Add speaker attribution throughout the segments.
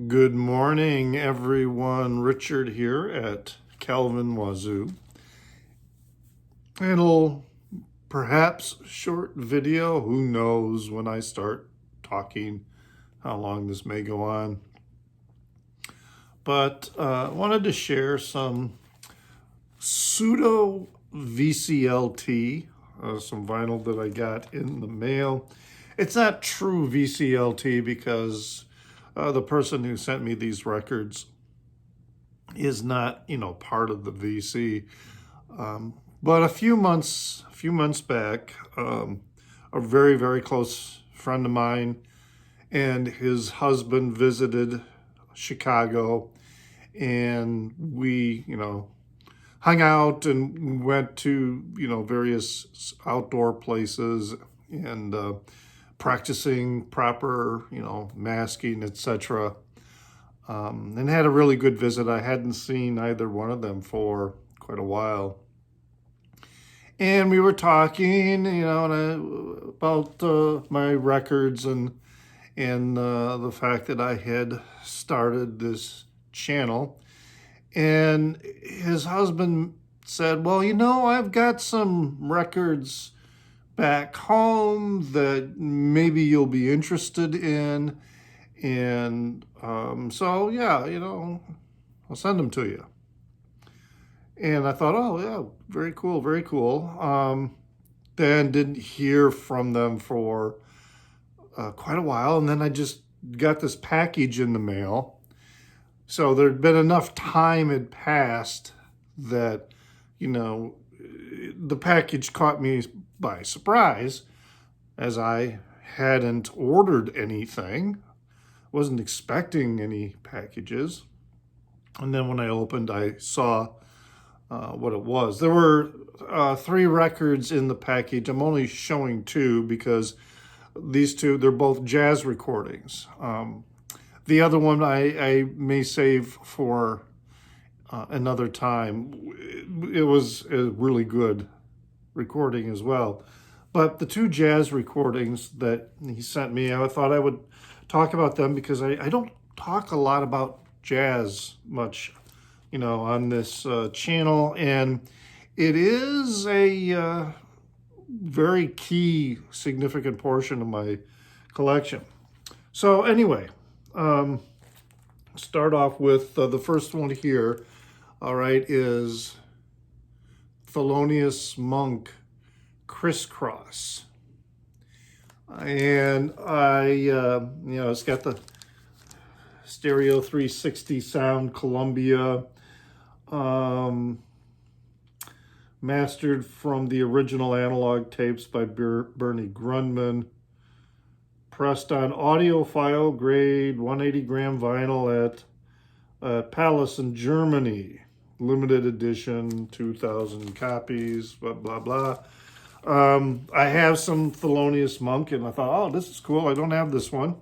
Speaker 1: Good morning, everyone. Richard here at Calvin Wazoo. It'll perhaps short video. Who knows when I start talking how long this may go on. But I wanted to share some pseudo VCLT, some vinyl that I got in the mail. It's not true VCLT because the person who sent me these records is not, part of the VC. But a few months back, a very, very close friend of mine and his husband visited Chicago, and we, hung out and went to, various outdoor places and practicing proper, masking, etc. And had a really good visit. I hadn't seen either one of them for quite a while. And we were talking, about my records and the fact that I had started this channel. And his husband said, well, I've got some records back home that maybe you'll be interested in. And so, yeah, I'll send them to you. And I thought, oh, yeah, very cool, very cool. Then didn't hear from them for quite a while. And then I just got this package in the mail. So there'd been enough time had passed that, the package caught me by surprise, as I hadn't ordered anything, wasn't expecting any packages. And then when I opened, I saw what it was. There were 3 records in the package. I'm only showing 2 because these 2, they're both jazz recordings. The other one I may save for another time. It was a really good recording as well. But the 2 jazz recordings that he sent me, I thought I would talk about them because I don't talk a lot about jazz much, on this channel. And it is a very key, significant portion of my collection. So anyway, start off with the first one here, all right, is Thelonious Monk Crisscross. And it's got the stereo 360 sound, Columbia, mastered from the original analog tapes by Bernie Grundman, pressed on audiophile grade 180 gram vinyl at Palace in Germany, limited edition, 2,000 copies, blah, blah, blah. I have some Thelonious Monk, and I thought, oh, this is cool. I don't have this one.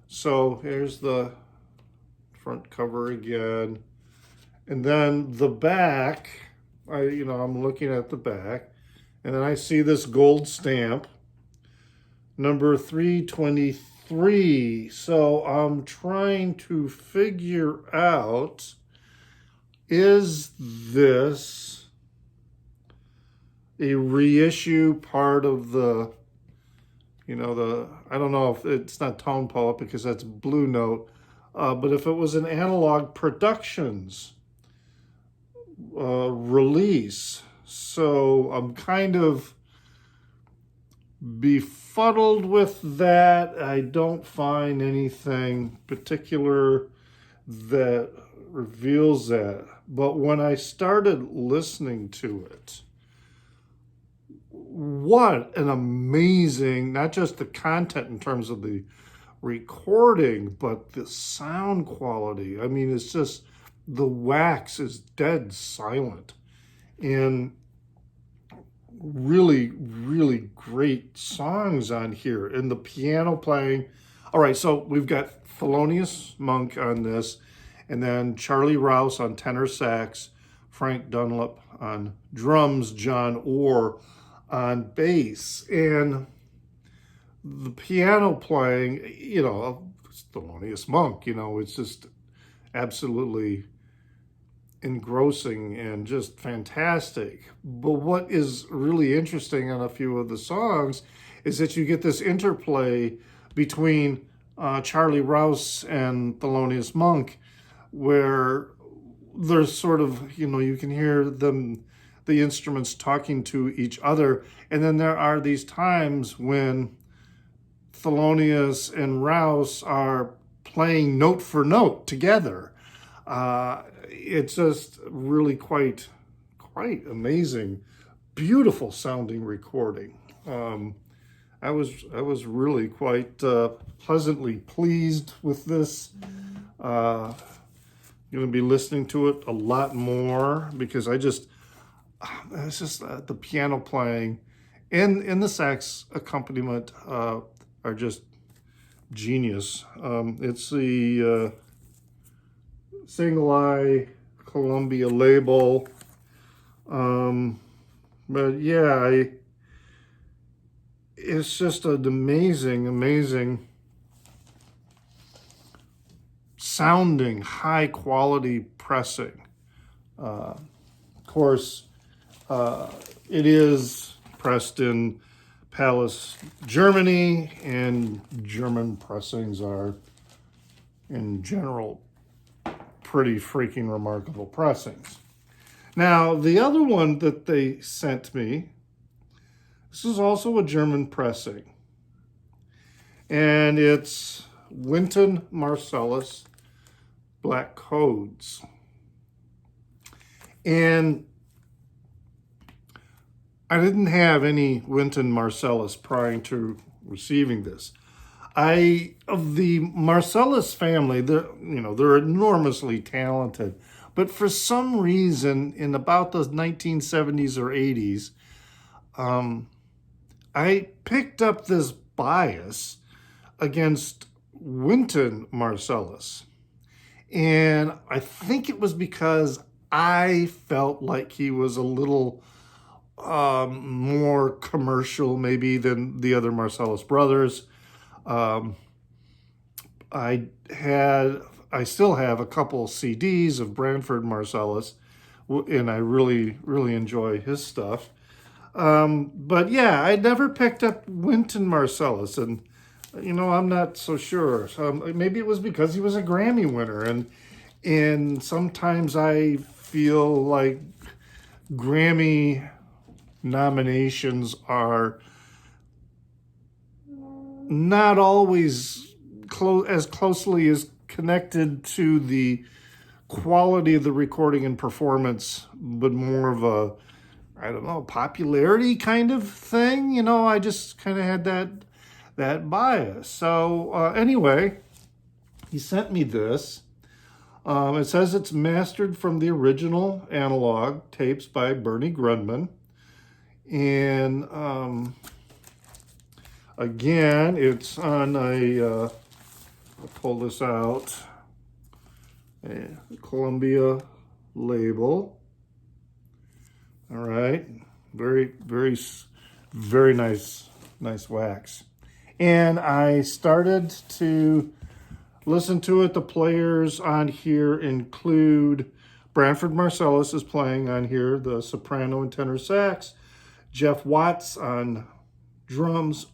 Speaker 1: So here's the front cover again. And then the back, I'm looking at the back, and then I see this gold stamp, number 323. So I'm trying to figure out, is this a reissue part of the, I don't know if it's not Tone Poet because that's Blue Note, but if it was an Analog Productions release. So I'm kind of befuddled with that. I don't find anything particular that reveals that. But when I started listening to it, what an amazing, not just the content in terms of the recording, but the sound quality. I mean, it's just, the wax is dead silent. And really, really great songs on here. And the piano playing. All right, so we've got Thelonious Monk on this, and then Charlie Rouse on tenor sax, Frank Dunlop on drums, John Orr on bass. And the piano playing, Thelonious Monk. It's just absolutely engrossing and just fantastic. But what is really interesting on a few of the songs is that you get this interplay between Charlie Rouse and Thelonious Monk, where there's sort of, you can hear the instruments talking to each other. And then there are these times when Thelonious and Rouse are playing note for note together. It's just really quite amazing, beautiful sounding recording. I was really quite pleasantly pleased with this. Going to be listening to it a lot more because it's just the piano playing and the sax accompaniment are just genius. It's the Single Eye Columbia label. But yeah, it's just an amazing sounding, high quality pressing. Of course, it is pressed in Palace, Germany, and German pressings are, in general, pretty freaking remarkable pressings. Now, the other one that they sent me, this is also a German pressing, and it's Wynton Marsalis Black Codes. And I didn't have any Wynton Marsalis prior to receiving this. Of the Marsalis family, they're enormously talented, but for some reason, in about the 1970s or 80s, I picked up this bias against Wynton Marsalis. And I think it was because I felt like he was a little more commercial maybe than the other Marsalis brothers. I still have a couple CDs of Branford Marsalis, and I really enjoy his stuff. But yeah, I never picked up Wynton Marsalis, and I'm not so sure. Maybe it was because he was a Grammy winner, and sometimes I feel like Grammy nominations are not always as closely as connected to the quality of the recording and performance, but more of a, I don't know, popularity kind of thing. I just kind of had that bias. So anyway, he sent me this. It says it's mastered from the original analog tapes by Bernie Grundman. And again, it's on I'll pull this out, a Columbia label. All right, very nice wax. And I started to listen to it. The players on here include Branford Marsalis is playing on here, the soprano and tenor sax, Jeff Watts on drums,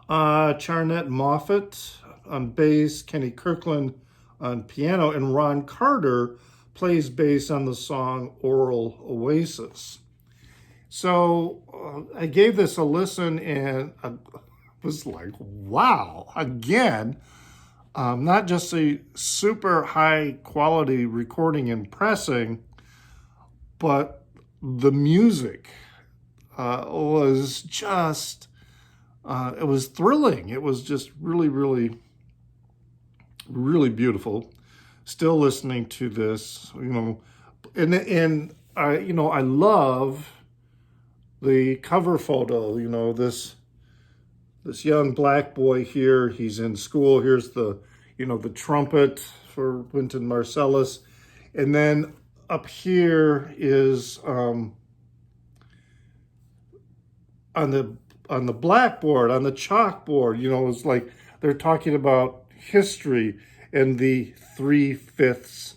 Speaker 1: Charnette Moffett on bass, Kenny Kirkland on piano, and Ron Carter plays bass on the song Oral Oasis. So I gave this a listen and I was like, wow, again, not just a super high quality recording and pressing, but the music was just, it was thrilling. It was just really beautiful. Still listening to this, and I love the cover photo. This young black boy here, he's in school. Here's the trumpet for Wynton Marsalis, and then up here is on the blackboard, on the chalkboard, it's like they're talking about history and the 3/5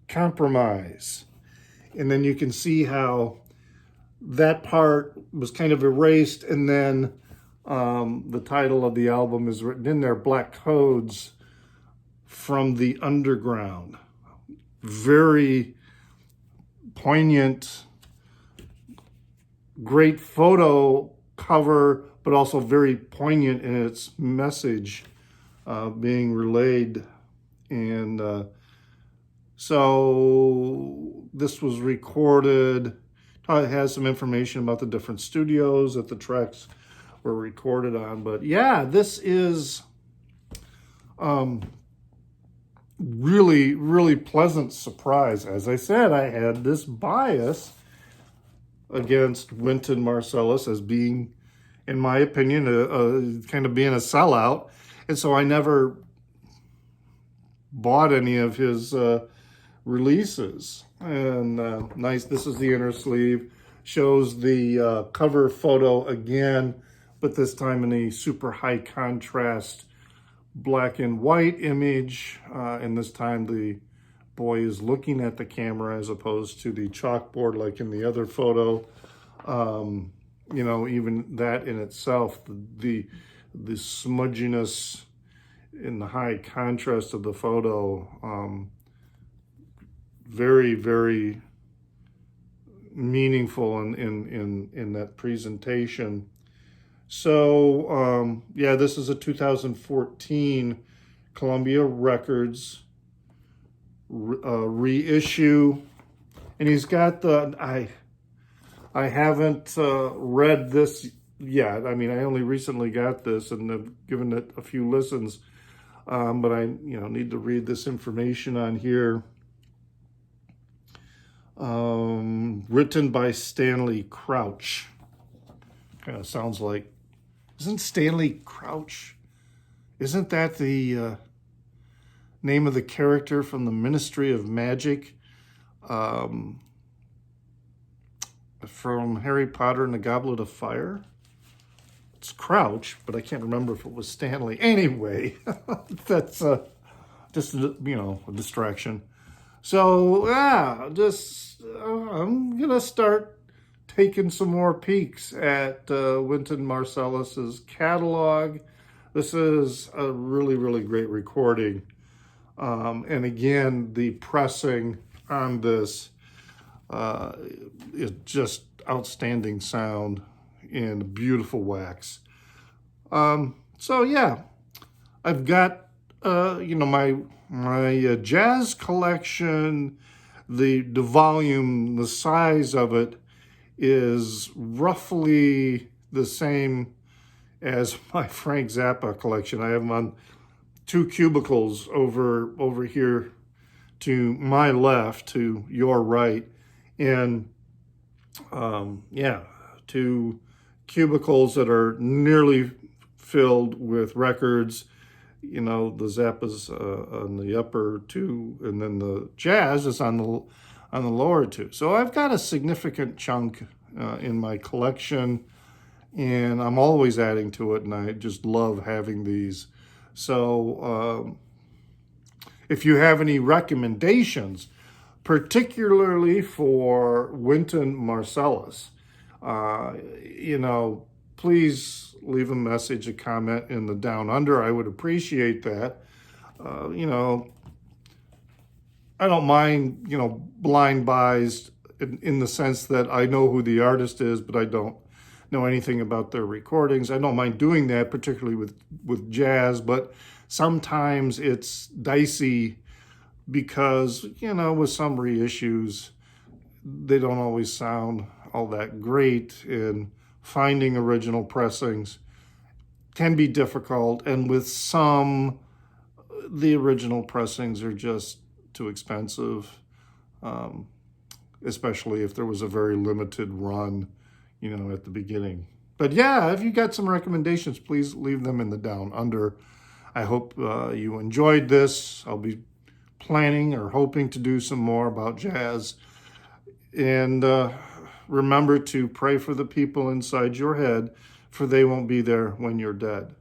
Speaker 1: compromise. And then you can see how that part was kind of erased, and then the title of the album is written in there, Black Codes from the Underground. Very poignant, great photo cover, but also very poignant in its message being relayed. And so this was recorded. It has some information about the different studios that the tracks were recorded on. But yeah, this is really, really pleasant surprise. As I said, I had this bias against Wynton Marsalis as being, in my opinion, kind of being a sellout. And so I never bought any of his releases. And nice, this is the inner sleeve. Shows the cover photo again, but this time in a super high contrast black and white image. And this time the boy is looking at the camera as opposed to the chalkboard like in the other photo. You know, even that in itself, the smudginess in the high contrast of the photo, very, very meaningful in that presentation. So yeah, this is a 2014 Columbia Records reissue, and he's got the I haven't read this yet. I mean, I only recently got this and have given it a few listens, but I need to read this information on here. Written by Stanley Crouch. Kind of sounds like, isn't Stanley Crouch, isn't that the name of the character from the Ministry of Magic from Harry Potter and the Goblet of Fire? It's Crouch, but I can't remember if it was Stanley. Anyway, that's just a distraction. So yeah, I'm gonna start taking some more peeks at Wynton Marsalis's catalog. This is a really, really great recording. And again, the pressing on this is just outstanding sound and beautiful wax. So yeah, I've got my jazz collection. The volume, the size of it is roughly the same as my Frank Zappa collection. I have them on two cubicles over here to my left, to your right, and yeah, two cubicles that are nearly filled with records. The Zappa's on the upper two, and then the jazz is on the lower two. So I've got a significant chunk in my collection, and I'm always adding to it, and I just love having these. So if you have any recommendations, particularly for Wynton Marsalis, please leave a message, a comment in the Down Under. I would appreciate that. I don't mind, blind buys in the sense that I know who the artist is, but I don't know anything about their recordings. I don't mind doing that, particularly with jazz, but sometimes it's dicey because, with some reissues, they don't always sound all that great, and finding original pressings can be difficult, and with some, the original pressings are just too expensive, especially if there was a very limited run, at the beginning. But yeah, if you got some recommendations, please leave them in the Down Under. I hope you enjoyed this. I'll be planning or hoping to do some more about jazz. And remember to pray for the people inside your head, for they won't be there when you're dead.